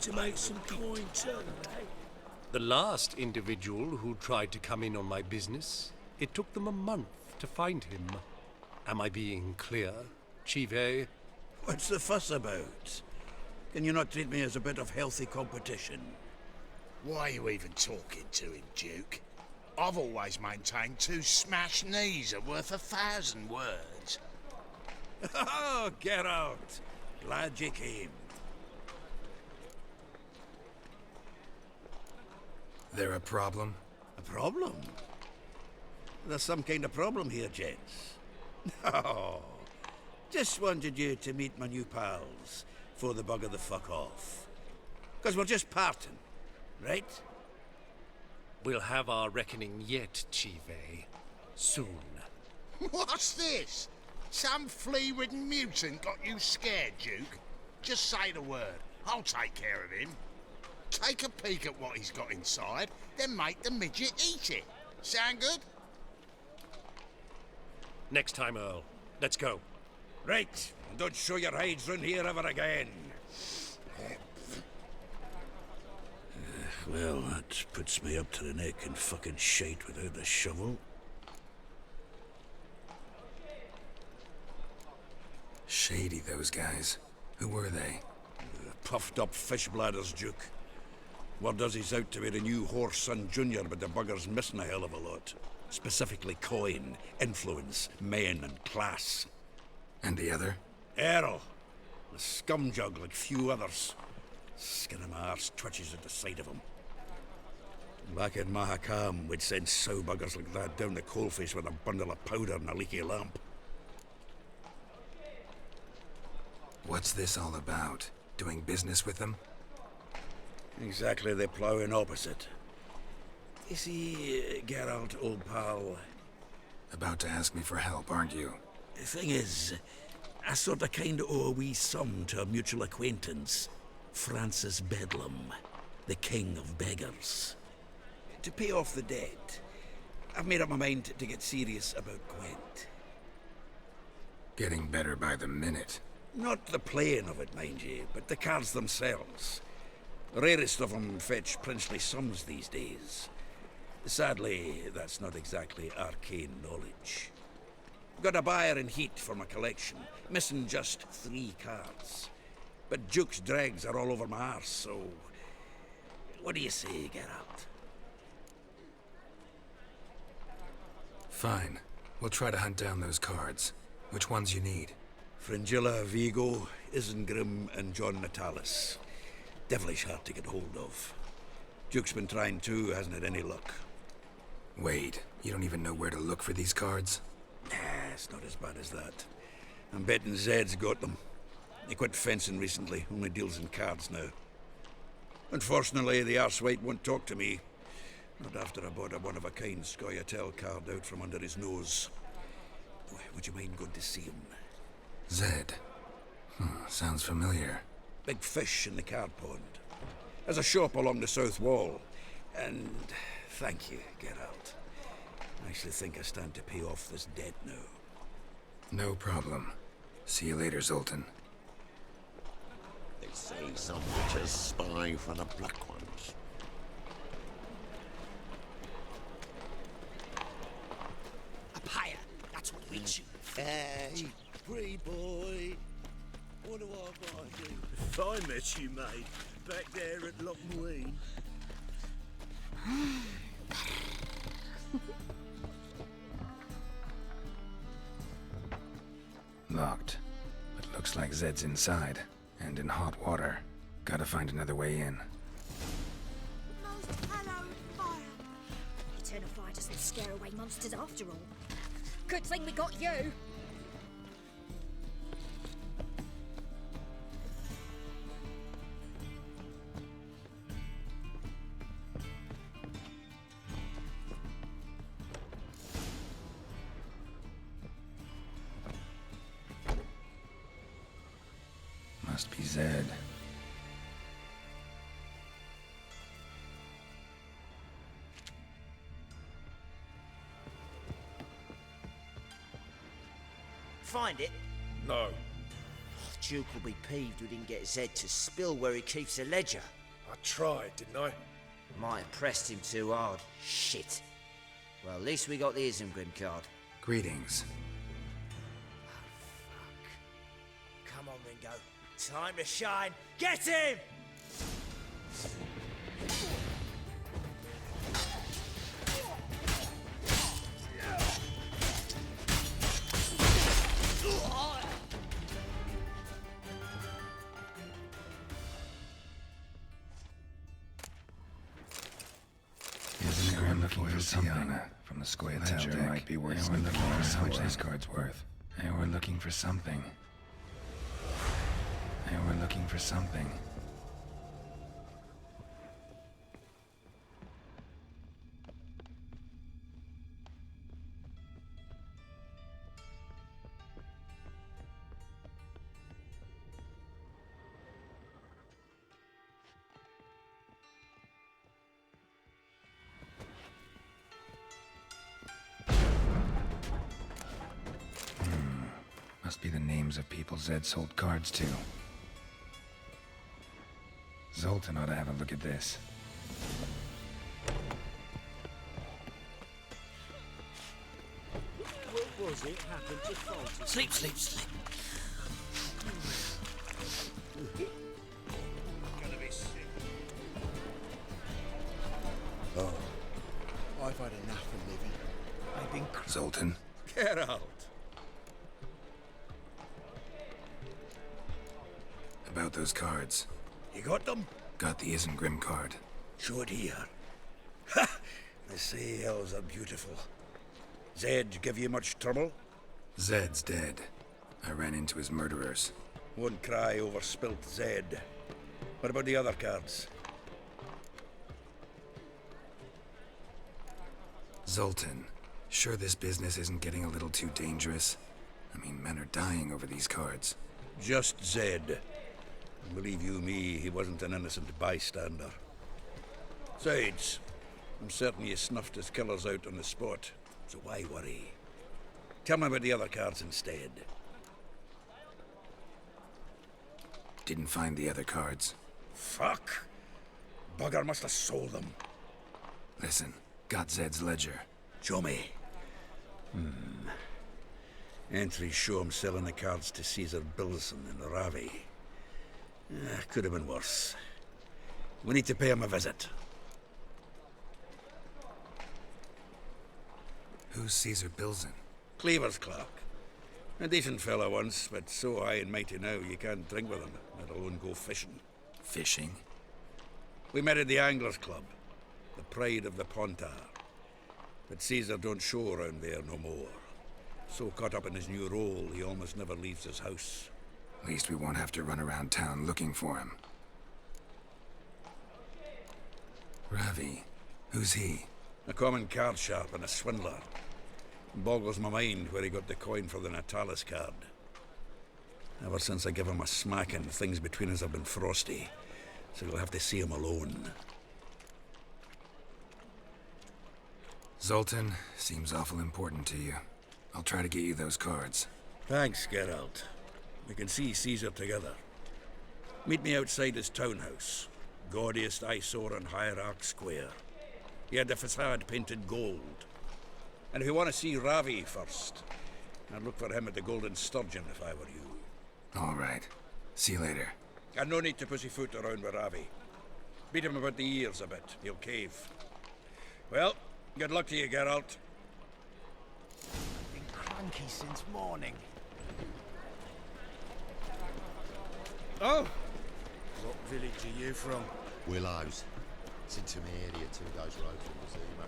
to make some coin too, eh? The last individual who tried to come in on my business, it took them a month to find him. Am I being clear, Chive? What's the fuss about? Can you not treat me as a bit of healthy competition? Why are you even talking to him, Duke? I've always maintained 2 smashed knees are worth 1,000 words. Oh, get out! Glad you came. There a problem? A problem? There's some kind of problem here, gents. Oh, just wanted you to meet my new pals before they bugger the fuck off. Because we're just parting, right? We'll have our reckoning yet, Chive. Soon. What's this? Some flea-ridden mutant got you scared, Duke? Just say the word. I'll take care of him. Take a peek at what he's got inside, then make the midget eat it. Sound good? Next time, Earl. Let's go. Right, and don't show your hides round here ever again. Well, that puts me up to the neck in fucking shite without a shovel. Shady, those guys. Who were they? Puffed up fish bladders, Duke. Word does he's out to be the new horse son junior, but the bugger's missing a hell of a lot. Specifically coin, influence, men, and class. And the other? Earl. A scumjug like few others. Skin of my arse twitches at the sight of him. Back in Mahakam, we'd send sow buggers like that down the coalface with a bundle of powder and a leaky lamp. What's this all about? Doing business with them? Exactly the ploughing opposite. You see, Geralt, old pal... About to ask me for help, aren't you? The thing is, I sort of kind of owe a wee sum to a mutual acquaintance, Francis Bedlam, the king of beggars. To pay off the debt, I've made up my mind to get serious about Gwent. Getting better by the minute. Not the playing of it, mind you, but the cards themselves. The rarest of them fetch princely sums these days. Sadly, that's not exactly arcane knowledge. Got a buyer in heat for my collection, missing just 3 cards. But Duke's dregs are all over my arse, so... What do you say, Geralt? Fine. We'll try to hunt down those cards. Which ones you need? Fringilla, Vigo, Isengrim, and John Natalis. Devilish hard to get hold of. Duke's been trying too, hasn't had any luck. Wait, you don't even know where to look for these cards? Nah, it's not as bad as that. I'm betting Zed's got them. He quit fencing recently, only deals in cards now. Unfortunately, the arsewite won't talk to me. Not after I bought a one-of-a-kind Scoia'tael card out from under his nose. Would you mind going to see him? Zed. Sounds familiar. Big fish in the card pond. There's a shop along the south wall. And thank you, Geralt. I actually think I stand to pay off this debt now. No problem. See you later, Zoltan. They say some witches spy for the black ones. A pyre, that's what we shoot. Hey, free boy. What do I gotta do? If I met you, mate, back there at Lochmuine. Locked. But looks like Zed's inside. And in hot water. Gotta find another way in. Most hallowed fire. Eternal fire doesn't scare away monsters after all. Good thing we got you. Must be Zed. Find it? No. Duke will be peeved we didn't get Zed to spill where he keeps the ledger. I tried, didn't I? Might have pressed him too hard. Shit. Well, at least we got the Isengrim card. Greetings. Come on, Ringo. Time to shine. Get him! I'm looking for something from the square ledger might be worth something. We're looking for how much this card's worth. And we're looking for something. And we're looking for something. Must be the names of people Zed sold cards to. Zoltan ought to have a look at this. What was it happened to Fulton? Sleep, sleep, sleep. Gonna be sick. Oh, I've had enough of living. I've been Zoltan? Get out. About those cards. You got them? Got the Isengrim card. Show it here. Ha! They say elves are beautiful. Zed give you much trouble? Zed's dead. I ran into his murderers. Won't cry over spilt Zed. What about the other cards? Zoltan, sure this business isn't getting a little too dangerous? I mean, men are dying over these cards. Just Zed. Believe you me, he wasn't an innocent bystander. Besides, I'm certain you snuffed his killers out on the spot, so why worry? Tell me about the other cards instead. Didn't find the other cards. Fuck! Bugger must have sold them. Listen, got Zed's ledger. Show me. Entries show him selling the cards to Caesar Bilson and Ravi. Could have been worse. We need to pay him a visit. Who's Caesar Bilson? Cleaver's clerk. A decent fellow once, but so high and mighty now you can't drink with him, let alone go fishing. Fishing? We met at the Anglers Club, the pride of the Pontar. But Caesar don't show around there no more. So caught up in his new role, he almost never leaves his house. At least we won't have to run around town looking for him. Ravi, who's he? A common card sharp and a swindler. Boggles my mind where he got the coin for the Natalis card. Ever since I gave him a smacking, things between us have been frosty. So you'll have to see him alone. Zoltan, seems awful important to you. I'll try to get you those cards. Thanks, Geralt. We can see Caesar together. Meet me outside his townhouse. Gaudiest eyesore on Hierarch Square. He had the facade painted gold. And if you want to see Ravi first, I'd look for him at the Golden Sturgeon if I were you. All right. See you later. And no need to pussyfoot around with Ravi. Beat him about the ears a bit. He'll cave. Well, good luck to you, Geralt. Been cranky since morning. Oh! What village are you from? Willows. It's into my area 2 days road from Zima.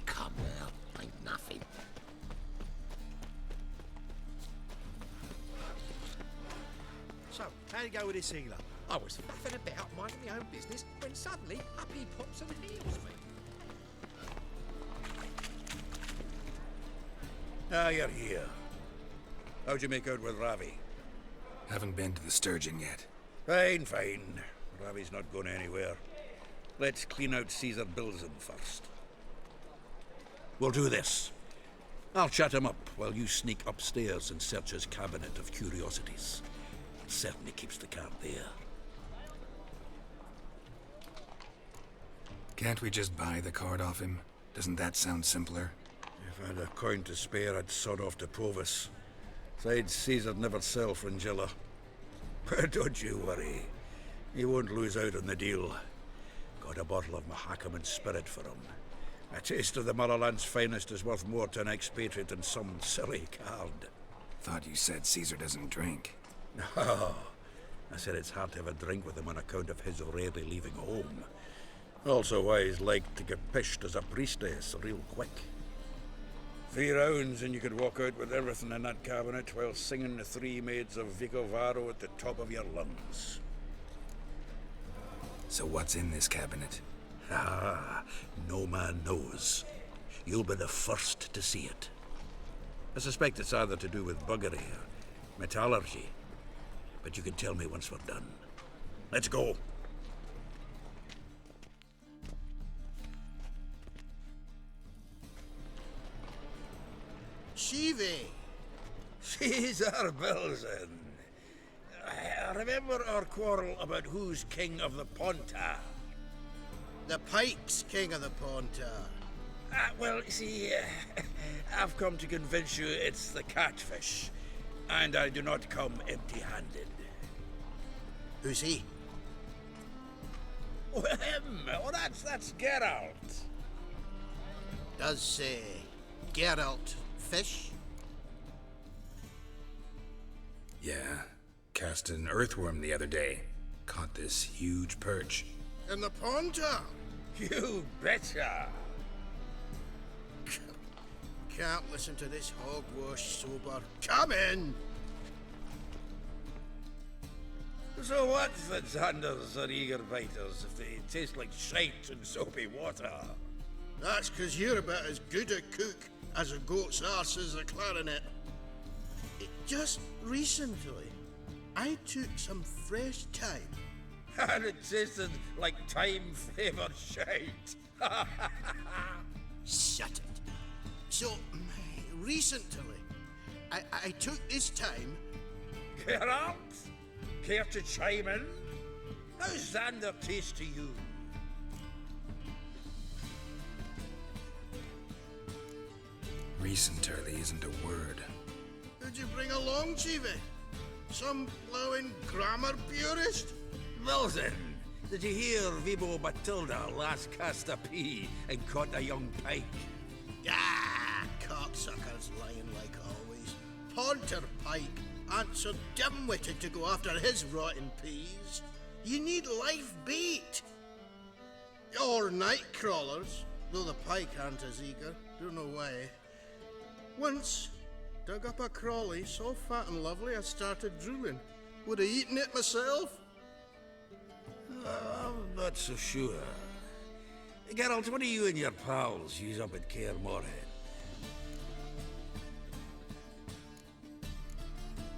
Come now, ain't nothing. So, how'd it go with this healer? I was faffing about minding my own business when suddenly up he pops and heals me. Ah, you're here. How'd you make out with Ravi? Haven't been to the Sturgeon yet. Fine, fine. Ravi's not going anywhere. Let's clean out Caesar Bilson first. We'll do this. I'll chat him up while you sneak upstairs and search his cabinet of curiosities. Certainly keeps the card there. Can't we just buy the card off him? Doesn't that sound simpler? If I had a coin to spare, I'd sod off to Provis. Besides, Caesar'd never sell Fringilla. But don't you worry. He won't lose out on the deal. Got a bottle of HalkHogan spirit for him. A taste of the motherland's finest is worth more to an expatriate than some silly card. Thought you said Caesar doesn't drink. No. I said it's hard to have a drink with him on account of his rarely leaving home. Also why he's like to get pished as a priestess real quick. 3 rounds and you could walk out with everything in that cabinet while singing the 3 maids of Vicovaro at the top of your lungs. So what's in this cabinet? Ah, no man knows. You'll be the first to see it. I suspect it's either to do with buggery or metallurgy. But you can tell me once we're done. Let's go. Shivi! Caesar Belzen. Remember our quarrel about who's king of the Pontar? The Pike's king of the Pontar. Well, see, I've come to convince you it's the catfish. And I do not come empty-handed. Who's he? Oh, him! Oh, that's Geralt. Does, Geralt fish? Yeah. Cast an earthworm the other day. Caught this huge perch. In the Pontar? You betcha! Can't listen to this hogwash sober. Come in! So what's the Xanders or eager biters if they taste like shite and soapy water? That's 'cause you're about as good a cook as a goat's arse is a clarinet. Just recently, I took some fresh thyme. And it tasted like time-flavoured shite. Shut it. So, recently, I took this thyme. Geralt? Care to chime in? How's Xander taste to you? Recently isn't a word. Who'd you bring along, Chiefy? Some blowing grammar purist? Wilson, did you hear Vibo Matilda last cast a pea and caught a young pike? Ah, cocksuckers lying like always. Pontar Pike ain't so dim-witted to go after his rotten peas. You need live bait. Or night crawlers, though the pike aren't as eager. Don't know why. Once, dug up a crawly so fat and lovely I started drooling. Would have eaten it myself. I'm not so sure. Geralt, what do you and your pals use up at Caer Morhen?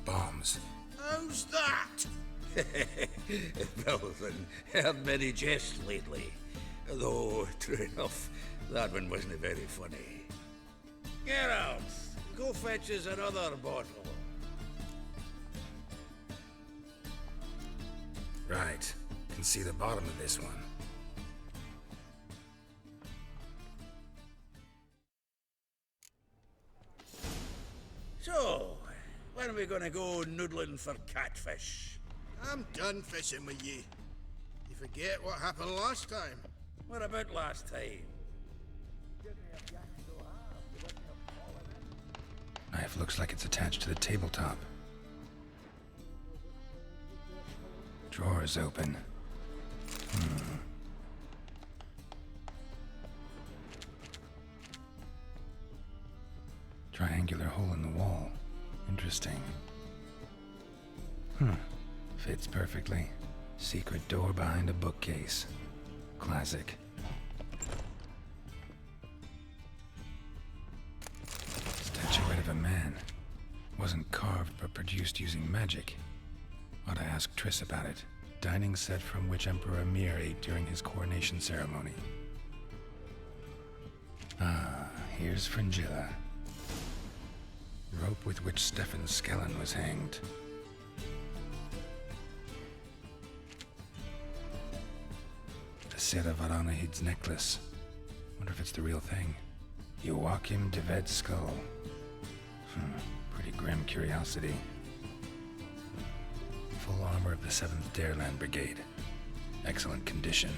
Bombs. How's that? Belson, heard many jests lately. Though, true enough, that one wasn't very funny. Geralt, go fetch us another bottle. Right. Can see the bottom of this one. So, when are we gonna go noodling for catfish? I'm done fishing with you. You forget what happened last time. What about last time? Knife looks like it's attached to the tabletop. Drawer is open. Triangular hole in the wall. Interesting. Fits perfectly. Secret door behind a bookcase. Classic. Statuette of a man. Wasn't carved but produced using magic. Ought to ask Triss about it. Dining set from which Emperor Emir ate during his coronation ceremony. Ah, here's Fringilla. Rope with which Stefan Skellen was hanged. The Sera Varanahid's necklace. Wonder if it's the real thing. GiecuMan skull. Pretty grim curiosity. Full armor of the 7th Dareland Brigade. Excellent condition.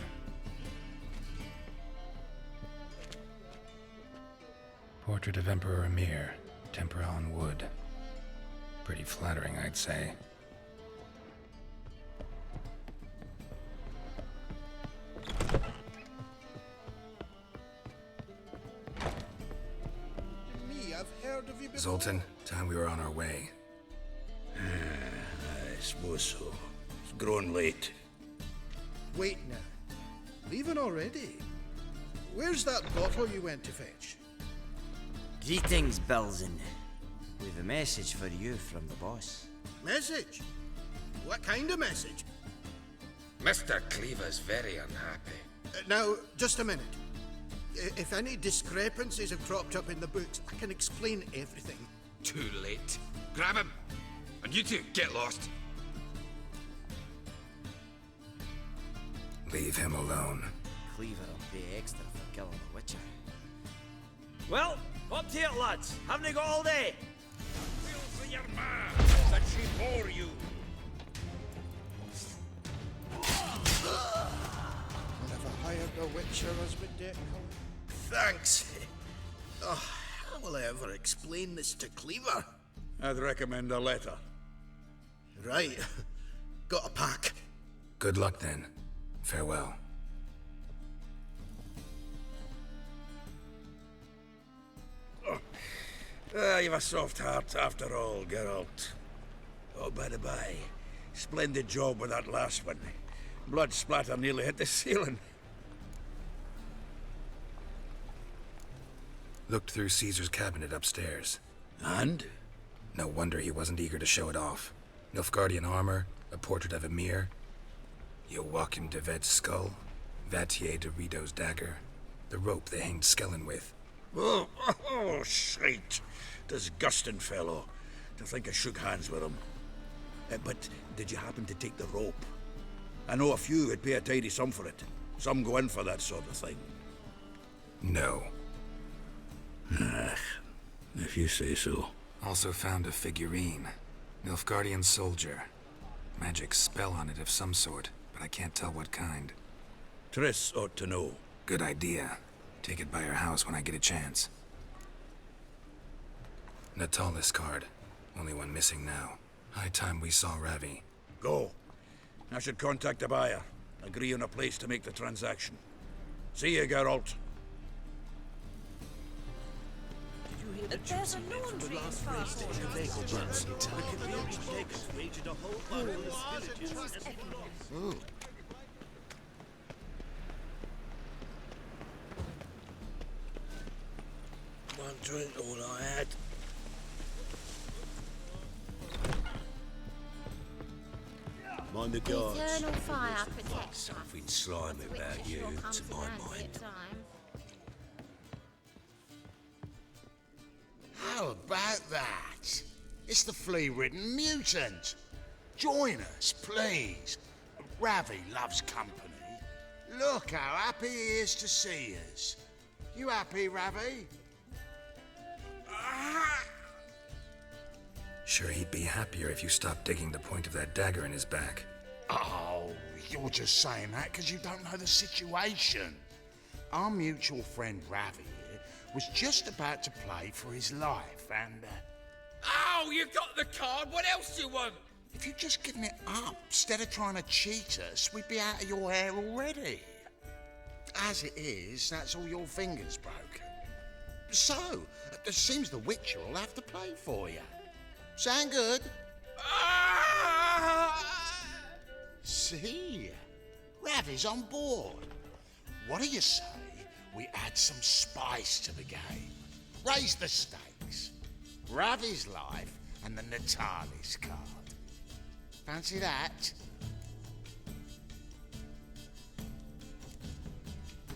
Portrait of Emperor Emir. Tempera on wood. Pretty flattering, I'd say. Zoltan, time we were on our way. I suppose so. It's growing late. Wait now. Leaving already? Where's that bottle you went to fetch? Greetings, Belzen. We've a message for you from the boss. Message? What kind of message? Mr. Cleaver's very unhappy. Now, just a minute. If any discrepancies have cropped up in the books, I can explain everything. Too late. Grab him! And you two, get lost. Leave him alone. Cleaver will pay extra for killing a witcher. Well, up to it, lads. Haven't you got all day? Feel for your ma, that she bore you. I'll never hired a witcher as my debt. Thanks. Oh, how will I ever explain this to Cleaver? I'd recommend a letter. Right. Got a pack. Good luck then. Farewell. You've a soft heart after all, Geralt. Oh, by the by, splendid job with that last one. Blood splatter nearly hit the ceiling. Looked through Caesar's cabinet upstairs. And? No wonder he wasn't eager to show it off. Nilfgaardian armor, a portrait of Emir, GiecuMan's skull, Vatier de Rideau's dagger, the rope they hanged Skellen with. Oh, shite. Disgusting fellow. To think I shook hands with him. But did you happen to take the rope? I know a few would pay a tidy sum for it. Some go in for that sort of thing. No. If you say so. Also found a figurine. Nilfgaardian soldier. Magic spell on it of some sort, but I can't tell what kind. Triss ought to know. Good idea. Take it by her house when I get a chance. Natalis card. Only one missing now. High time we saw Ravi. Go. I should contact the buyer. Agree on a place to make the transaction. See you, Geralt. There's a laundry in One drink, all I had. Mind the guards. Eternal fire protects Something slimy about you, to my mind. How about that? It's the flea-ridden mutant. Join us, please. Ravi loves company. Look how happy he is to see us. You happy, Ravi? Sure he'd be happier if you stopped digging the point of that dagger in his back. Oh, you're just saying that because you don't know the situation. Our mutual friend Ravi here was just about to play for his life and... Oh, you got the card. What else do you want? If you'd just given it up, instead of trying to cheat us, we'd be out of your hair already. As it is, that's all your fingers broken. So, it seems the Witcher will have to play for you. Sound good? See? Ravi's on board. What do you say we add some spice to the game? Raise the stakes. Ravi's life and the Natalis card. Fancy that?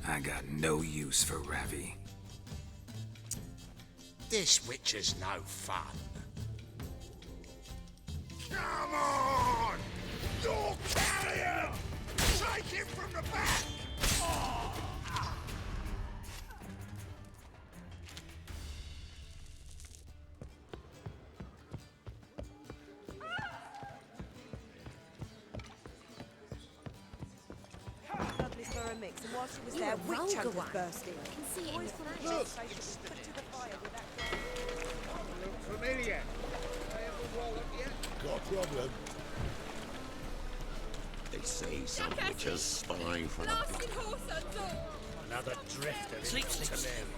I got no use for Ravi. This witcher's no fun. Come on! You'll carry him! Take him from the back! Oh. Lovely for a mix, and while she was there, witch hunt was bursting. I can see it in the flash. Look, put to the fire with that. Look familiar. I haven't walloped yet. Got a problem. They say some witches spy from a Another drifter. Sleep, sleep. To live.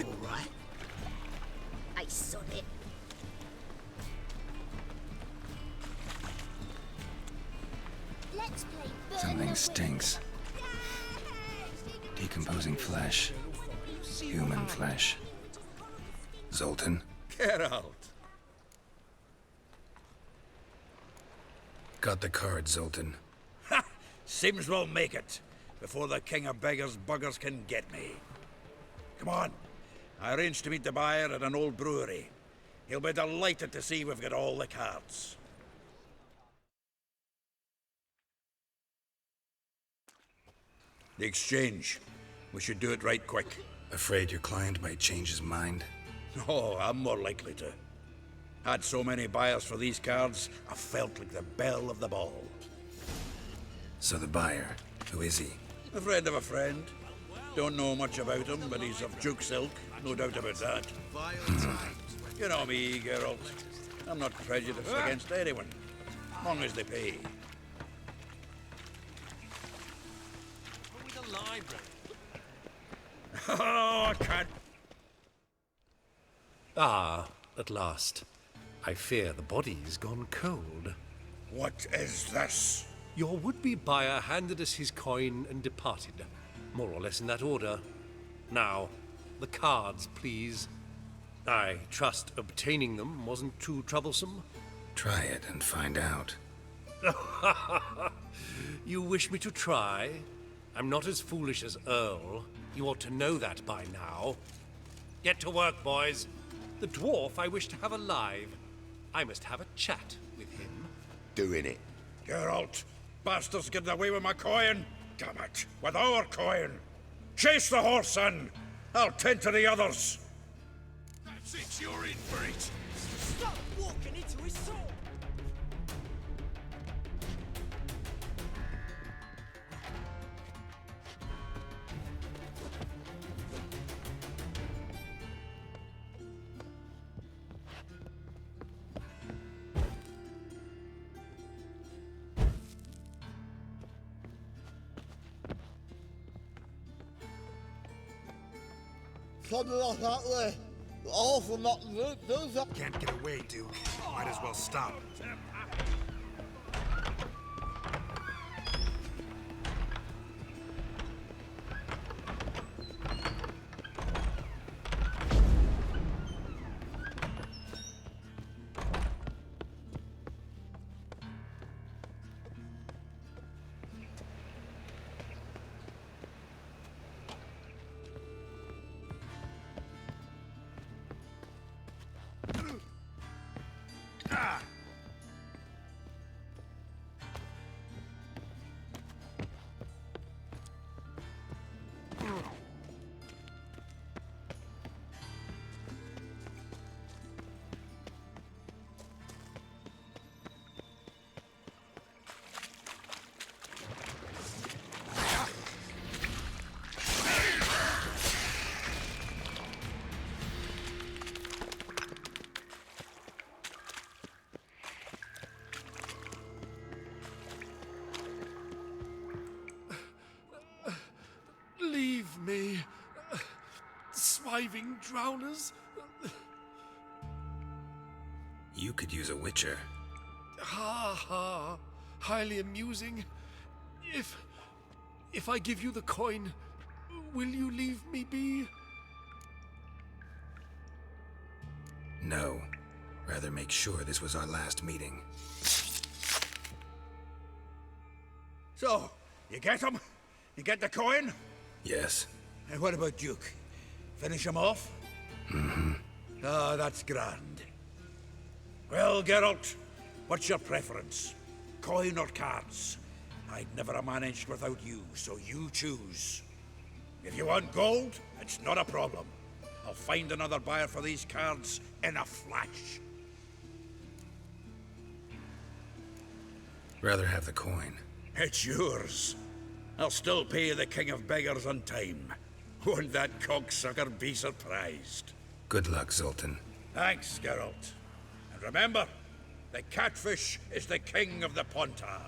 All right. I sod it. Let's play burn Something the stinks. Decomposing flesh. Human flesh. Zoltan? Get out. Got the card, Zoltan. Ha! Seems we'll make it before the king of beggars buggers can get me. Come on. I arranged to meet the buyer at an old brewery. He'll be delighted to see we've got all the cards. The exchange. We should do it right quick. Afraid your client might change his mind? Oh, I'm more likely to. Had so many buyers for these cards, I felt like the belle of the ball. So the buyer, who is he? A friend of a friend. Don't know much about him, but he's of Duke's ilk, no doubt about that. You know me, Geralt. I'm not prejudiced against anyone, as long as they pay. With a library. Oh, I can't. Ah, at last. I fear the body's gone cold. What is this? Your would-be buyer handed us his coin and departed, more or less in that order. Now, the cards, please. I trust obtaining them wasn't too troublesome. Try it and find out. You wish me to try? I'm not as foolish as Earl. You ought to know that by now. Get to work, boys. The dwarf I wish to have alive. I must have a chat with him. doing it. Geralt, bastards getting away with my coin. Damn it, with our coin. Chase the horse in. I'll tend to the others. That's it, you're in for it. Stop walking into his soul! Something like that way. All for not do that. Can't get away, Duke. Might as well stop. Leave me, swiving drowners. You could use a witcher. Ha ha, highly amusing. If I give you the coin, will you leave me be? No. Rather make sure this was our last meeting. So, You get him? You get the coin? Yes. And what about Duke? Finish him off? Mm-hmm. Ah, that's grand. Well, Geralt, what's your preference? Coin or cards? I'd never have managed without you, so you choose. If you want gold, it's not a problem. I'll find another buyer for these cards in a flash. Rather have the coin. It's yours. I'll still pay the King of Beggars on time. Won't that cocksucker be surprised? Good luck, Zoltan. Thanks, Geralt. And remember, the catfish is the king of the Pontar.